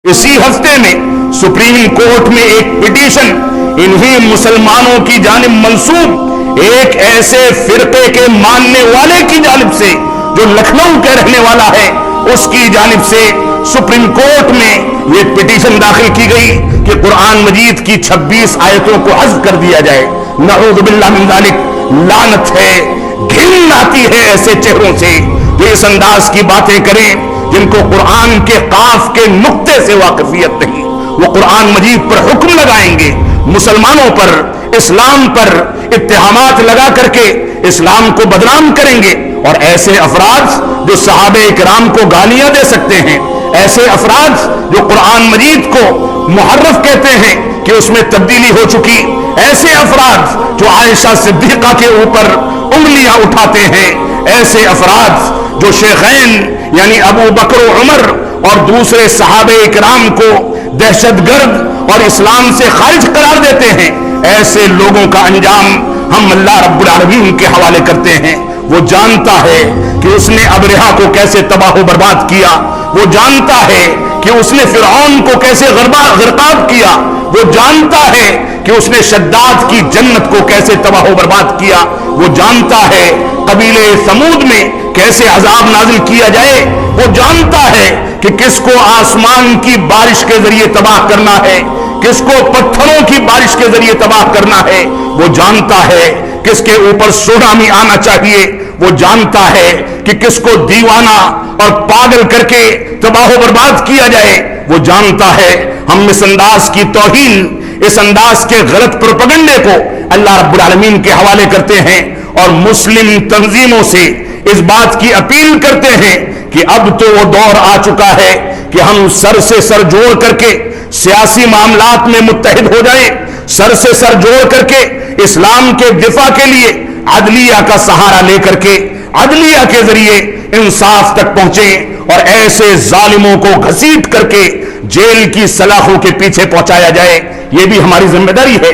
اسی ہفتے میں سپریم کورٹ میں ایک پٹیشن انہی مسلمانوں کی جانب منسوب ایک ایسے فرقے کے ماننے والے کی جانب سے جو لکھنؤ کا رہنے والا ہے اس کی جانب سے سپریم کورٹ میں یہ پٹیشن داخل کی گئی کہ قرآن مجید کی 26 آیتوں کو حذف کر دیا جائے۔ نعوذ باللہ من ذالک، لعنت ہے، گھن آتی ہے ایسے چہروں سے جو اس انداز کی باتیں کریں جن کو قرآن کے قاف کے نقطے سے واقفیت نہیں۔ وہ قرآن مجید پر حکم لگائیں گے، مسلمانوں پر، اسلام پر اتہامات لگا کر کے اسلام کو بدنام کریں گے، اور ایسے افراد جو صحابہ کرام کو گالیاں دے سکتے ہیں، ایسے افراد جو قرآن مجید کو محرف کہتے ہیں کہ اس میں تبدیلی ہو چکی، ایسے افراد جو عائشہ صدیقہ کے اوپر انگلیاں اٹھاتے ہیں، ایسے افراد جو شیخین یعنی ابو بکر و عمر اور دوسرے صحابہ کرام کو دہشت گرد اور اسلام سے خارج قرار دیتے ہیں، ایسے لوگوں کا انجام ہم اللہ رب العالمین کے حوالے کرتے ہیں۔ وہ جانتا ہے کہ اس نے ابرہہ کو کیسے تباہ و برباد کیا، وہ جانتا ہے کہ اس نے فرعون کو کیسے غرقاب کیا، وہ جانتا ہے کہ اس نے شداد کی جنت کو کیسے تباہ و برباد کیا، وہ جانتا ہے قبیلے ثمود میں کیسے عذاب نازل کیا جائے، وہ جانتا ہے کہ کس کو آسمان کی بارش کے ذریعے تباہ کرنا ہے، کس کو پتھروں کی بارش کے ذریعے تباہ کرنا ہے، وہ جانتا ہے کس کے اوپر سونامی آنا چاہیے، وہ جانتا ہے کہ کس کو دیوانہ اور پاگل کر کے تباہ و برباد کیا جائے، وہ جانتا ہے۔ ہم اس انداز کی توہین، اس انداز کے غلط پروپیگنڈے کو اللہ رب العالمین کے حوالے کرتے ہیں اور مسلم تنظیموں سے اس بات کی اپیل کرتے ہیں کہ اب تو وہ دور آ چکا ہے کہ ہم سر سے سر جوڑ کر کے سیاسی معاملات میں متحد ہو جائیں، سر سے سر جوڑ کر کے اسلام کے دفاع کے لیے عدلیہ کا سہارا لے کر کے عدلیہ کے ذریعے انصاف تک پہنچیں اور ایسے ظالموں کو گھسیٹ کر کے جیل کی سلاخوں کے پیچھے پہنچایا جائے۔ یہ بھی ہماری ذمہ داری ہے۔